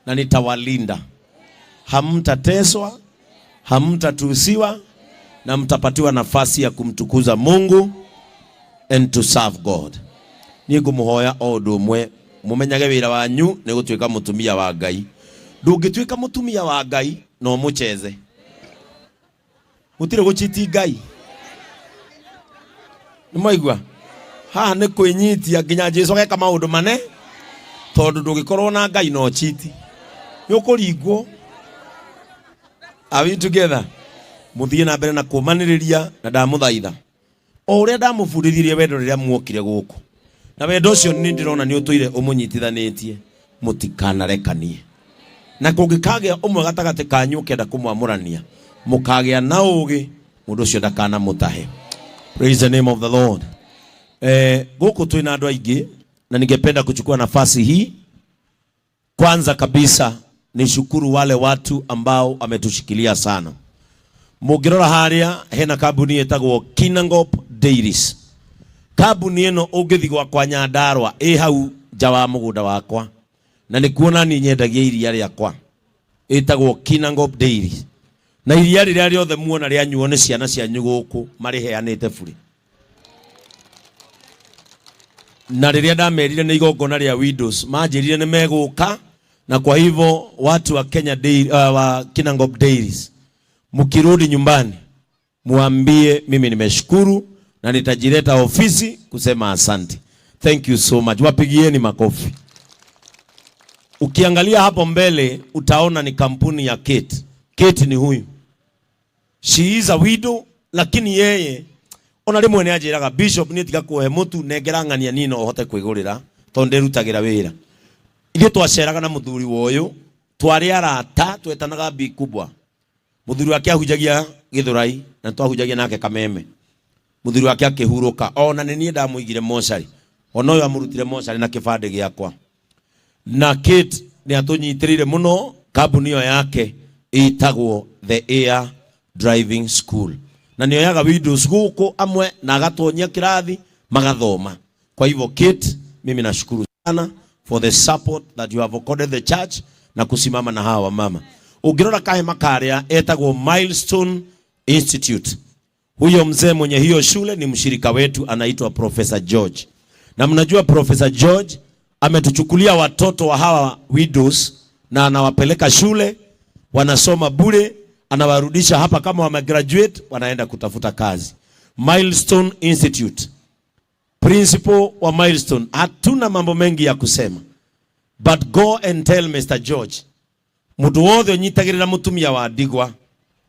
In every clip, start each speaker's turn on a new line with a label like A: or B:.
A: na nitawalinda. Hamtateswa, hamtatusiwa, na mtapatiwa nafasi ya kumtukuza Mungu and to serve God. Ningumuhoya odo mwe mumenyage wira wanyu ni gutwika mutumia wa Ngai. Ndungitwika mutumia wa Ngai no mucheze. Mutire guchiti Ngai. Nimaigwa ha ne kwenyitia nginya Jesu geka maundu mane tondu ndugikorwo na Ngai no chiti yukuringwo. Are we together? Muthie na mbere na kumaniriria na ndamuthaitha o uria ndamubundithirie wendo riria muokire guku, na wendo ucio ni ndirona ni utuire umunyitithanitie, mutikanarekanie. Na kungikagia umwe gatagati kanyu kenda kumwamurania, mukagia na ugi mundu ucio ndakana mutahe. Praise the name of the Lord. Guku twina andu aingi, na ningependa kuchukua nafasi hii kwanza kabisa nishukuru wale watu ambao ametushikilia sana. Mugirora haria hena kambuni etagwo Kinangop Dairies. Kambuni eno ugithi kwa Nyandarua hau jawa mugunda wakwa, na nikuona ni nyendagia iria riakwa etagwo Kinangop Dairies. Na iria riria riothe muona ria nyuo ni ciana cia nyuguku mari heanite buri. Na riria ndamerire ni igongona ria Widows manjirire ni meguka, na kwa hivyo watu wa Kenya wa Kinangop Dairies, mukirudi nyumbani muambie mimi nimeshukuru na nitajileta ofisi kusema asante. Thank you so much. Wapigieni makofi. Ukiangalia hapo mbele utaona ni kampuni ya Kate. Kate ni huyu. She is a widow, lakini yeye ona rimwe ni ajiraga bishop ni tiga kuhe mutu negerangania nino uhote kwigurira tonde rutagira wira. Ile twaceraga na muthuri woyo twari arata twetanaga bi kubwa. Muthuri wake ahujagia Githurai na twahujagia nake Kameme. Muthuri wake akihuruka ona ni nie ndamuigire mochari, ona yo amurutire mochari na kibande giakwa. Na Kate ni atunyitirire muno. Kambuni yo yake itagwo The Air Driving School, na niyo yaga Widows guko amwe na agatonyia kirathi magathoma. Kwa hivyo Kate, mimi nashukuru sana for the support that you have accorded the church na kusimama na hawa mama. Ugirora kahema karia etagwo Milestone Institute. Huyo mzee mwenye hiyo shule ni mshirika wetu, anaitwa Professor George. Na mnajua Professor George ametuchukulia watoto wa hawa widows na anawapeleka shule, wanasoma bure, anawarudisha hapa kama wamegraduate wanaenda kutafuta kazi. Milestone Institute. Principal wa Milestone, hatuna mambo mengi ya kusema, but go and tell Mr. George mudu wothe onyitagirira mutumia wa ndigwa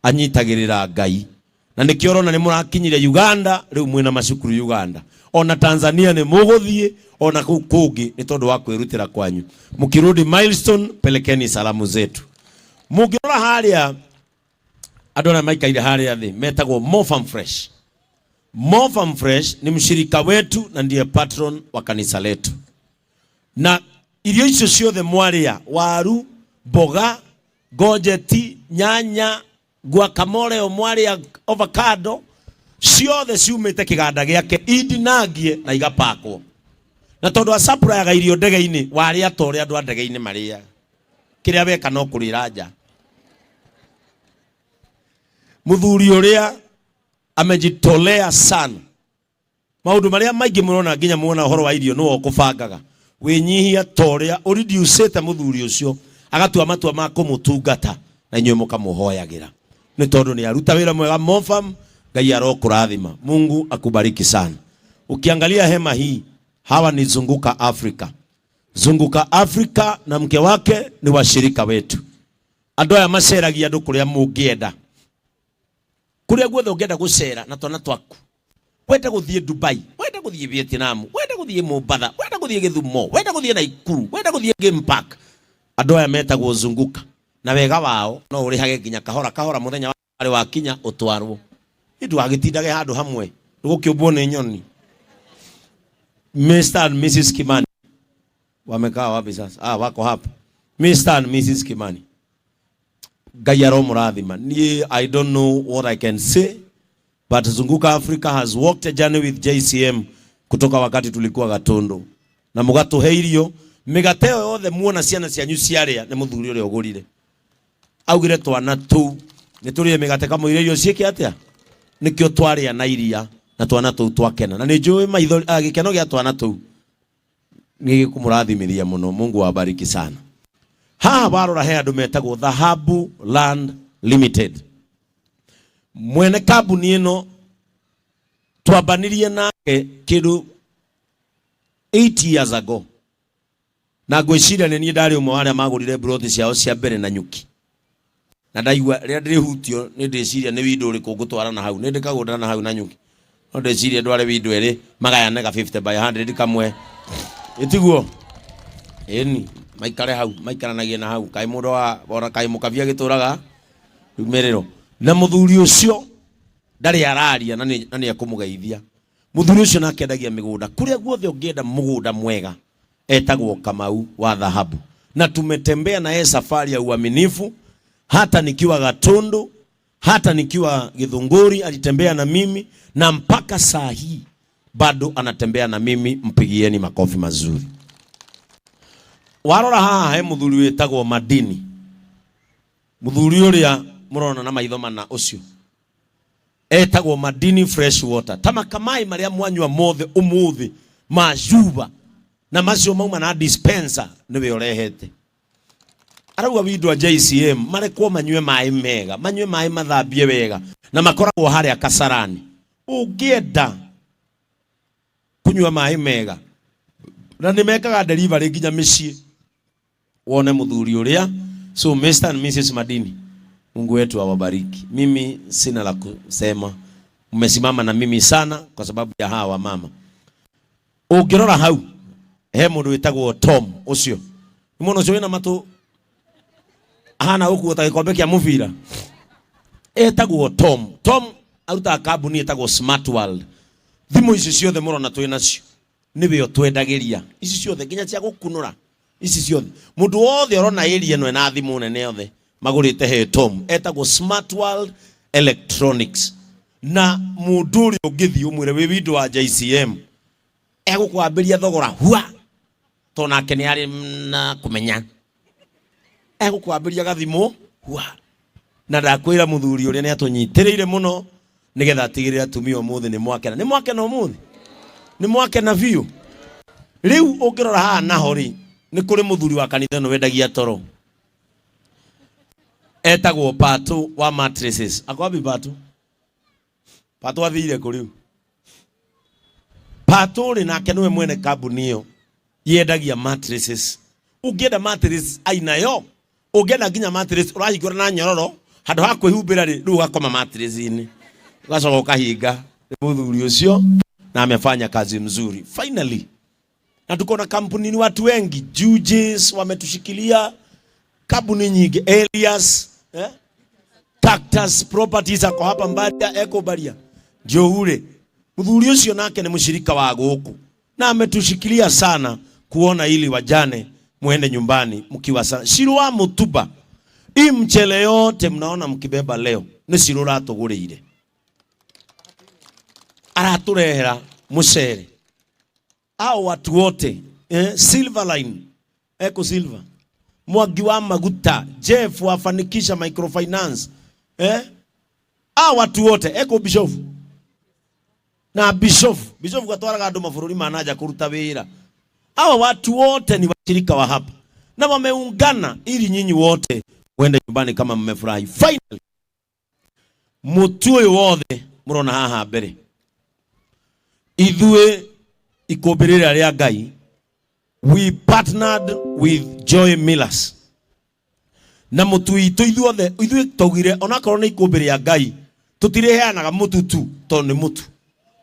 A: anyitagirira Ngai. Na nikiorona ni murakinyire Uganda, riu mwina macukuru Uganda, ona Tanzania ni muguthie, ona kungi ni tondu wa kwirutira kwanyu. Mukirudi Milestone pelekeni salamu zetu. Mugirora haria adona maikaire haria thi metagwo More Farm Fresh. More Farm Fresh ni mshirika wetu na ndiye patron wa kanisa letu. Na irio icio ciothe mwaria waru, boga, gojeti, nyanya, guacamole o mwaria, avocado, ciothe ciumite kiganda giake idinagie na igapakwo. Na tondu asapura ya irio ndege-ini waria tore andu ndege-ini maria kiria beka no kurira nja. Muthuri uria amejitolea sana. Maundu maria maingi murona nginya muona uhoro wa irio no okubangaga winyihia toria uridiusete muthuri ucio agatua matua ma kumutungata na inywe mukamuhoyagira ni tondu ni aruta wira mwega. Mofam, Ngai arokurathima. Mungu akubariki sana. Ukiangalia hema hii, hawa ni Zunguka Africa. Zunguka Africa na mke wake ni washirika wetu. Andu aya maceragia andu kuria mungienda, kuria guothe ungienda gucera na twana twaku. Wenda guthie Dubai, wenda guthie Vietnam, wenda guthie Mombasa, wenda guthie Githumo, wenda guthie Naikuru, wenda guthie Game Park. Andu aya metagwo Zunguka, na wega wao no urihage nginya kahora kahora muthenya wale wa kinya utwarwo. Indu agitindage handu hamwe gukiumbwo ni nyoni. Mr. and Mrs. Kimani wamekaa wapi sasa? Wako hapa. Mr. and Mrs. Kimani, Ngai aromurathima. I don't know what I can say, but Zunguka Africa has walked a journey with JCM kutoka wakati tulikuwa Gatondo, na mugatuhe irio migate yothe muona ciana cianyu ciaria ni muthuri uri ogurire augire twana tu ni turi migate kama irio cieke atia nikio twaria na iria na twana tu twakena na ni njui maitho gikeno gia twana tu ni kumurathimiria muno. Mungu awabariki sana. Warora he andu metagwo Dhahabu Land Limited. Mwene kambuni ino twambanirie nake kindu 8 years ago, na ngwiciria ni ndari umwe aria magurire broti ciao cia mbere na nyuki, na ndaigua ria ndirihutio ni ndiciria ni windu uri kungutwara na hau, ni ndikagunda na hau na nyuki, no ndiciria ndware windu eri magayane ga 50 by 100 kamwe itiguo eni maikare hau maikaranagie na hau kai mundu wa ora kai mukavia gituraga rumerero na muthuri ucio ndari araria na ni akumugeithia. Muthuri ucio nakendagia migunda kuria guothe ungienda mugunda mwega etagwo Kamau wa Dhahabu, na tumetembea na yeye safari ya uaminifu. Hata nikiwa Gatundu, hata nikiwa Githunguri alitembea na mimi, na mpaka saa hii bado anatembea na mimi. Mpigieni makofi mazuri. Warora haha he muthuri wetagwo Madini, muthuri uria murona na maitho mana ucio etagwo Madini Fresh Water. Tama kamai maria mwanywa mothe umuthi majuba na macio mauma na dispenser niwe urehete. Arauga windu wa JCM marekwo manywe mai mega, manywe mai mathambie wega na makoragwo haria Kasarani. Ungienda kunywa mai mega na nimekaga delivery nginya micii wone muthuri uria. So Mr. and Mrs. Madini, Mungu wetu awabariki. Mimi sina la kusema, mmesimama na mimi sana kwa sababu ya hawa mama. Ungirora hau he mundu wetagwo Tom ucio muno ucio wina matu hana huku utagikombe kia muvira etagwo Tom. Tom aruta kambuni etagwo Smart World. Thimu ici ciothe murona twina cio niwe yo twendagiria ici ciothe nginya cia gukunura ici ciothe. Mundu wothe urona area no na thimu nene yothe magurite he Tom etagwo Smart World Electronics. Na mundu uri ungithi umwire wi windu wa JCM egukwambiria thogora hua tona kene ari na kumenya egukwambiria gathimu hua. Na ndakwira muthuri uria ni atunyitiriire muno nigetha atigirira atumia umuthi ni mwakena. Ni mwakena umuthi? Ni mwakena biu? Riu ungirora haha naho ri ni kuri muthuri wa kanitha no wendagia toro etagwo Patu wa mattresses. Akwabi Patu? Patu athire kuri Patu ri nake niwe mwene kambuni iyo yendagia mattresses. Ungienda mattress aina yo, ungienda nginya mattress urahingura na nyororo handu ha kwihumbira ri ru gakoma mattress ini ugacoka ukahinga. Muthuri ucio na amefanya kazi mzuri finally. Na tuko na kampuni ni watu wengi, Jujes wametushikilia, kampuni nyingi, Elias Cactus Properties ako hapa Mbaria, Eco Baria Johure. Muthuri ucio nake ni mshirika wa guku na ametushikilia sana kuona ili wajane muende nyumbani mkiwa sana. Shirwa Mutuba, hii mchele yote mnaona mkibeba leo ni Shirura atugurire. Araturehera mucere au watu wote Silverline, Eco Silver, Mwangi wa Maguta, Jeff wafanikisha microfinance, au watu wote Eco Bishop na Bishop gatwaraga andu mabũrũri manaja kuruta wĩra. Hao watu wote ni washirika wa hapa na wameungana ili nyinyi wote muende nyumbani kama mmefurahi. Finally mutu wothe murona haha mbere ithue ikobirira ria Ngai, we partnered with Joy Millers. Na mutu ithuothe ithue tugire onakorwo ni ikobirira ya Ngai tutireheanaga mutu tu to ni mutu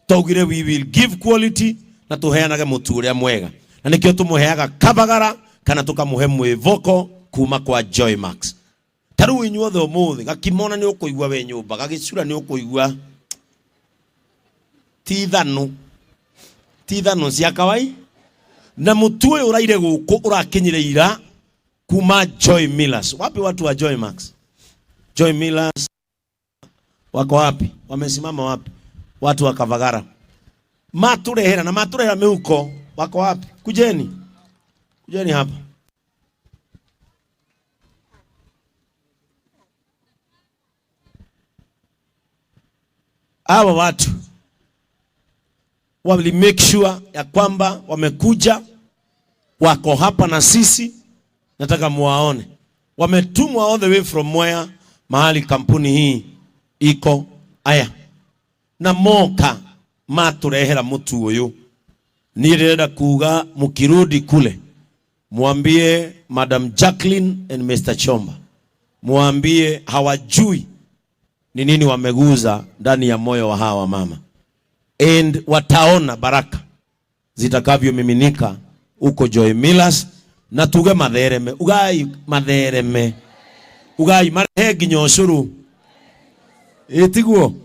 A: tugire we will give quality na tuheanaga mutu uria mwega. Na nikio tumuheaga kabagara kana tukamuhe mwivoko kuma kwa Joy Max. Taru inyuothe umuthi gakimona ni ukuigwa we nyumba, gagicura ni ukuigwa tithano cia kawai. Na mutu uyu uraire guku urakinyire ira kuma Joy Millers. Wapi watu wa Joy Max? Joy Millers wako wapi? Wamesimama wapi? Watu wa Kavagara maturehera na maturehera meuko wako wapi? Kujeni Kujeni hapa. Hawa watu wali make sure ya kwamba wamekuja, wako hapa na sisi. Nataka muwaone. Wametumwa all the way from where mahali kampuni hii iko. Aya. Na moka maturehera mutu uyu. Nirenda kuga mukirudi kule. Muambie Madam Jacqueline and Mr. Chomba. Muambie hawajui ni nini wameguza ndani ya moyo wa hawa mama. And wataona baraka zitakavyo miminika uko Joy Millers. Na tuge mathereme. Ugai mathereme. Ugai marehe nyoshuru. Etiguo.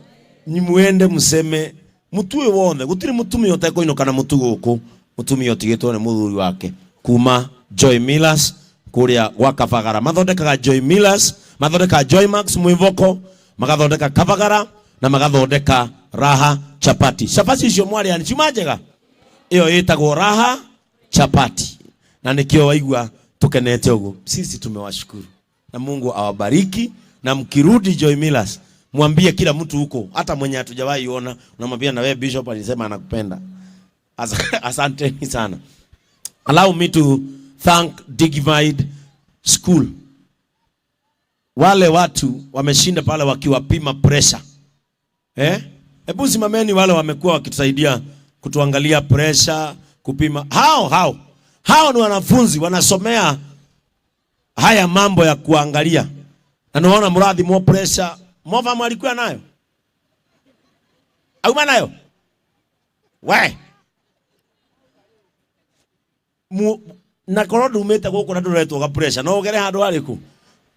A: Nimuende museme. Mutuwe wonde. Gutiri mutumi yote ko inokana mutugo uko. Mutumi yote geto ne muthuri wake. Kuma Joy Millers. Kuria wakafagara. Mathondeka Joy Millers. Mathondeka Joy Max Mwivoko. Magathondeka Kavagara. Na magathondeka Raha Chapati. Chapati icio mwari yani chimajega. Iyo yetagwo Raha Chapati. Na nikio waigwa tukenete ugo. Sisi tumewashukuru. Na Mungu awabariki. Na mkirudi Joy Millers, mwambie kila mtu huko, hata mwenye hatujawahi ona, unamwambia na wewe Bishop alisema anakupenda. Asante sana. Allow me to thank Dignified School. Wale watu wameshinda pale wakiwapima pressure. Hebu simameni wale wamekuwa wakitusaidia kutuangalia pressure, kupima. Hao ni wanafunzi wanasomea haya mambo ya kuangalia. Na naona mradhi mo pressure. Mova mwalikuwa nayo? Au nayo? We. Na korodu umeta kwa kuna ndoleto kwa pressure. Na ogere hado waliku.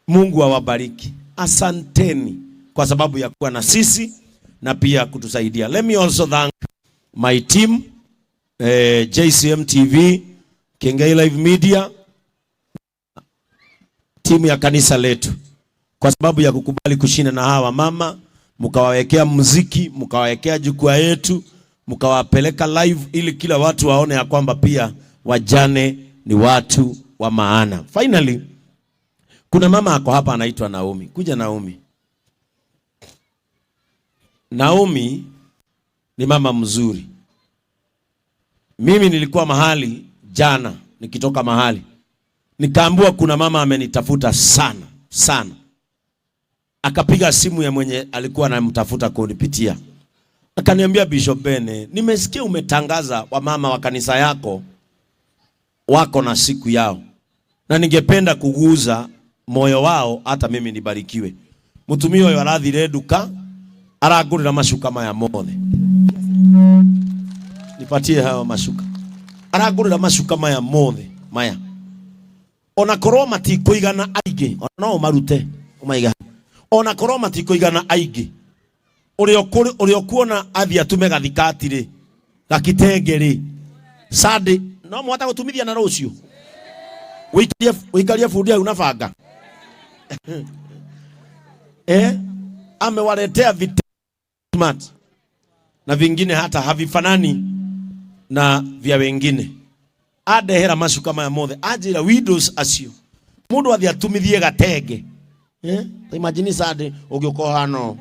A: Mungu awabariki. Asanteni kwa sababu ya kuwa na sisi na pia kutusaidia. Let me also thank my team, JCM TV, Kengei Live Media, timu ya kanisa letu, kwa sababu ya kukubali kushinda na hawa mama, mkawawekea muziki, mkawawekea jukwaa yetu, mkawapeleka live ili kila watu waone ya kwamba pia wajane ni watu wa maana. Finally, kuna mama ako hapa anaitwa Naomi. Kuja Naomi. Naomi ni mama mzuri. Mimi nilikuwa mahali jana, nikitoka mahali, nikaambiwa kuna mama amenitafuta sana. Akapiga simu ya mwenye alikuwa anamtafuta kunipitia. Akaniambia, Bishop Bene, nimesikia umetangaza wamama wa kanisa yako wako na siku yao, na ningependa kuguza moyo wao hata mimi nibarikiwe. Mutumio wa arathire duka aragurira mashuka maya mothe. Nipatie hayo mashuka. Aragurira mashuka maya mothe maya. Ona korwo matikuigana aige, no marute umaiga. Ona korwo matikuigana aige. Urio kuona athia tume gathikati ri, gakitenge ri. Sadi no mwata gutumithia na rucio. Wikaria fundia unafanga. Amewaletea vitu smart na vingine hata havifanani na vya wengine. Adehera mashuka maya mothe ajira widows acio mundu athi atumithie gatenge. Imagine sade ugiokoha hano.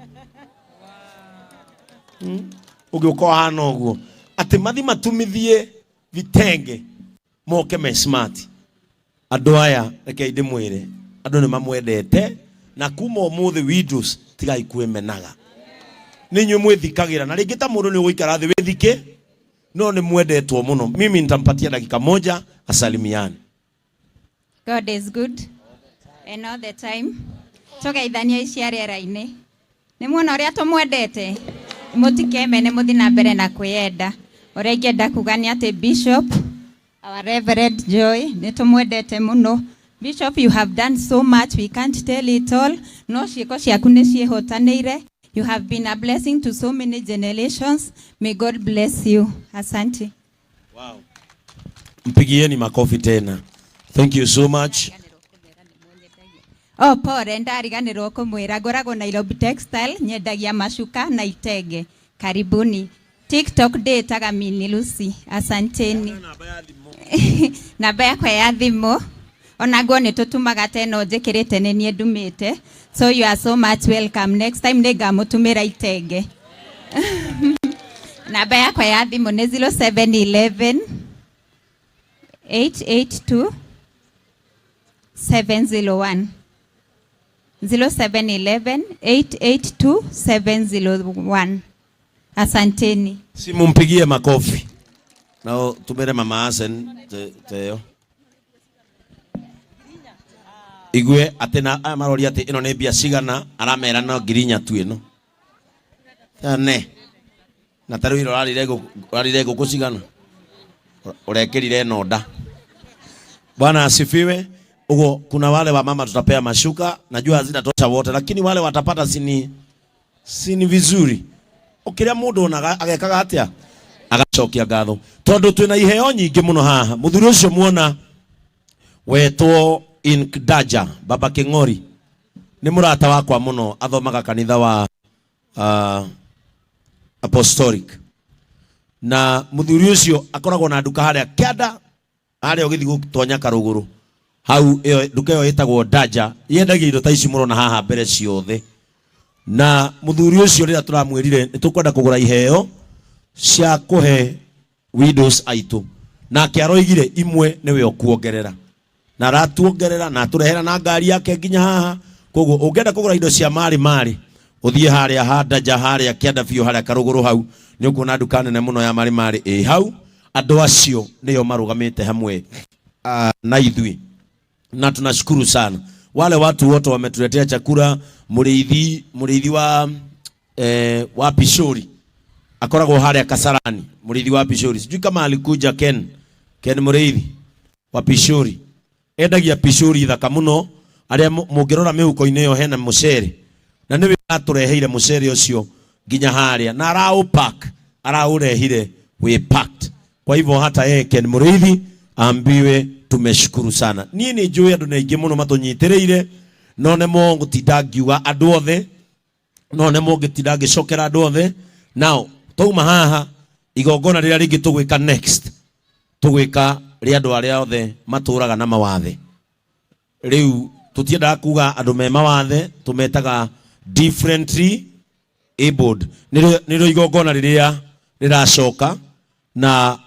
A: Ugiokoha hano guo ati mathi matumithie vitenge moke me smart. Andu aya reke inde mwire andu ni mamwendete na kuma umuthi widows tigai kwemenaga. Ninyu mwithikagira na ringi ta mundu ni guikara thi withike no ni mwendetwo muno. Mimi nitampatia dakika moja asalimiane.
B: God is good and all the time. Toka idhania iciare raine. Ni muona uria tumwendete. Mutikeme ne muthi na mbere na kwenda. Uria ingenda kugania ati Bishop, our Reverend Joy, ni tumwendete muno. Bishop, you have done so much, we can't tell it all. No ciiko ciaku ni ciehotanĩire. You have been a blessing to so many generations. May God bless you. Asante.
A: Wow. Mpigieni makofi tena. Thank you so much.
B: Oh, pore ndariganirwo kumwira ngoragwo Nairobi Textile, nyendagia mashuka na itenge. Karibuni. TikTok day taga Mini Lucy. Asanteni. namba yakwa ya thimu onaguo nĩ tũtumaga teno njĩkĩrĩte nĩ niĩ ndumĩte, so you are so much welcome. Next time nĩngamũtũmĩra itenge. Namba yakwa ya thimu nĩ 0711 882 701 0711 882 701. Asanteni.
A: Simumpigie makofi. Na tumere mama Asen teo. Igwe atena amarori ati ino ne bia cigana aramera no ngirinya tu ino. Tane. Na taru iro rarire go kucigana. Urekirire noda. Bwana asifiwe. Ugo kuna wale wa mama tutapea mashuka, najua hazitatosha wote, lakini wale watapata sini vizuri. Okiria mundu ona agekaga atia agacokia ngatho tondu twina iheo nyingi muno haha. Muthuri ucio muona wetwo Inkdaja Baba King'ori ni murata wakwa muno, athomaga kanitha wa Apostolic, na muthuri ucio akoragwo na nduka haria Kianda haria ugithi gutonya Karuguru. Hau nduka iyo itagwo Daja, yendagia indo ta ici murona haha mbere ciothe. Na muthuri ucio rira turamwirire nitukwenda kugura iheo cia kuhe widows aitu, na kiaroigire imwe niwe okuongerera na ratuongerera na turehera na ngari yake nginya haha. Koguo ungenda kugura indo cia mari uthie haria Daja haria Kianda biu haria Karuguru hau ni ukuona nduka nene muno ya mari hau. Andu acio niyo marugamite hamwe na ithui, na tunashukuru sana. Wale watu wote wametuletea chakula. Muriithi wa Pishori akoragwo haria Kasarani, muriithi wa Pishori, sijui kama alikuja Ken muriithi wa Pishori, endagia Pishori thaka muno, aria mungirora mihuko-ini yo hena mucere, na niwe atureheire mucere ucio nginya haria, na araurehire we packed. Kwa hivyo hata yeye Ken muriithi ambiwe tumeshukuru sana. Niĩ nĩ njũĩ andũ aingĩ mũno matũnyitĩrĩire, no nĩ mo ngũtinda ngiuga andũ othe, no nĩ mo ngĩtinda ngĩcokera andũ othe. Now twauma haha igongona rĩrĩa rĩngĩ tũgwĩka next, tũgwĩka rĩ andũ arĩa othe matũraga na mawathe. Rĩu tũtiendaga kuga andũ me mawathe, tũmetaga differently abled. Nĩrĩo igongona rĩrĩa rĩracoka, na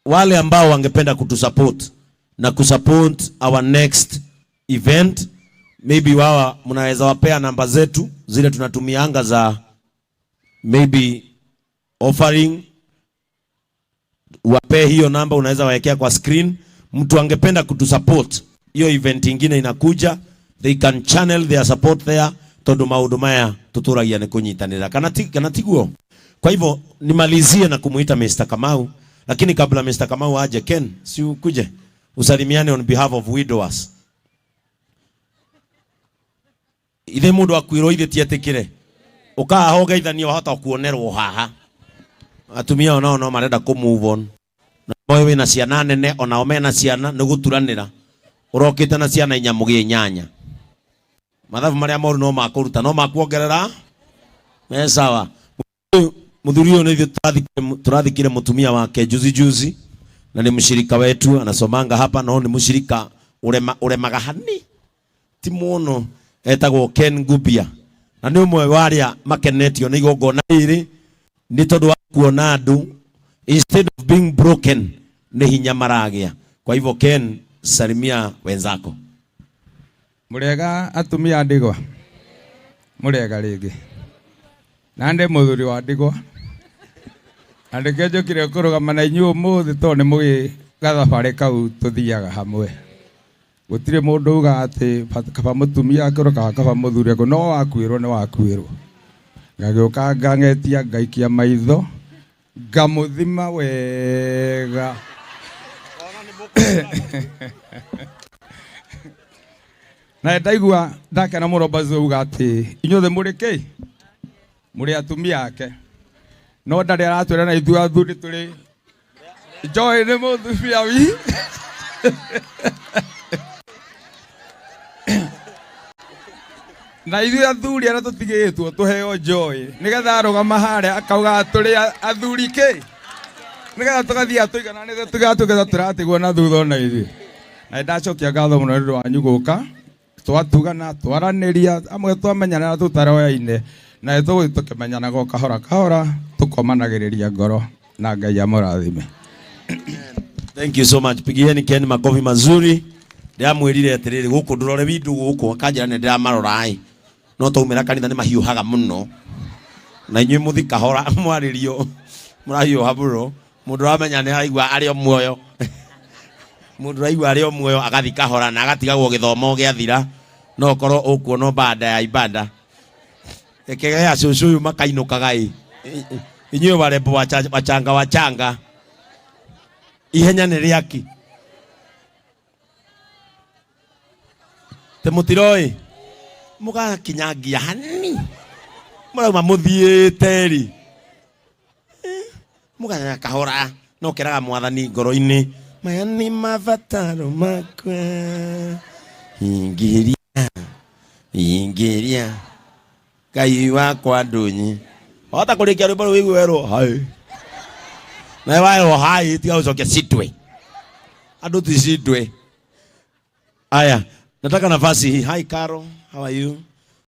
A: wale ambao wangependa kutusupport na kusupport our next event, maybe wao mnaweza wapea namba zetu zile tunatumianga za maybe offering, wape hiyo namba, unaweza waekea kwa screen. Mtu angependa kutusupport hiyo event ingine inakuja, they can channel their support there, tondu maundu maya tuturagia ni kunyitanira kana tiguo. Kwa hivyo nimalizie na kumuita Mr. Kamau. Lakini kabla Mr. Kamau aje, Ken, si ukuje usalimiane on behalf of widowers. Ithe mundu akwiro ithe tietikire ukahoga ithanio hata kuonerwo haha. Atumia onao no marenda ku move on, na moyo wina ciana nene onao mena ciana ni guturanira, urokite na ciana inyamugie nyanya. Mathabu maria moru no makuruta no makuongerera me sawa. Muthuri uyu ni turathikire mutumia wake juzi, na ni mshirika wetu, anasomanga hapa, no ni mshirika uremaga hani ti muno, etagwo Ken Gubia, na ni umwe waria makenetio ni igongona riri, ni tondu wa kuona andu instead of being broken ni hinya maragia. Kwa hivyo Ken, salimia wenzako.
C: Murega atumia ndigwa, murega ringi nande muthuri wa ndigwa, andike njokire kurugama na inyu muthi to ni mugi gathabari kau tuthiaga hamwe. Gutire mundu uga ati kaba mutumia akiroka kaba muthuri ko no wakwirwo ni wakwirwo. Ngagiuka ngangetia ngaikia maitho ngamuthima wega. Na ndaigua ndakena muno bazo uga ati inyothe muri ki muri atumia ake, no ndari aratwira na ithu athuri turi Joy ni muthumia wi. Na ithu athuri ara tutigitwo tuheo Joy nigetha arugama haria akauga turi athuri ki Nĩgetha tũgathiĩ atũigana nĩ tũgatũgetha tũratigwo na thutha ona ithuĩ. Na ndacokia ngatho mũno nĩ ũndũ wanyu gũka. Twatugana, twaranĩria, amwe twamenyana na tũtaroyaine. Na tũgũthiĩ tũkĩmenyanaga kahora kahora, tũkomanagĩrĩria ngoro na Ngai amũrathime.
A: Thank you so much. Pigieni Ken makofi mazuri. Ndiamwirire atiriri guku ndurore windu guku akanjira ne ndiramarora ai. No taumira kanitha ni mahiuhaga muno. Na inyuĩ muthi kahora mwaririo. Murahiuha bro. Mundu ramenya ni aigua ari o muoyo. Mundu aigua ari o muoyo agathi kahora na agatigagwo githomo giathira. No korwo ukuona banda ya ibada. Ekega ya cucu makainukaga i. Inyuĩ barembo wachanga. Ihenya nĩ rĩaki. Temutiroi mugakinyangia hani murauma muthiĩte ri muganya kahora no keraga mwathani ngoro-inĩ maya nĩ mabataro makwa ingĩria Ngai wakwa ndũnyi wahota kũrĩkia rwĩmbo rũu wĩiguerwo hai na wayo hai tiga ucoke sitwe ando tisitwe aya nataka nafasi hii. Hi Carol, how are you?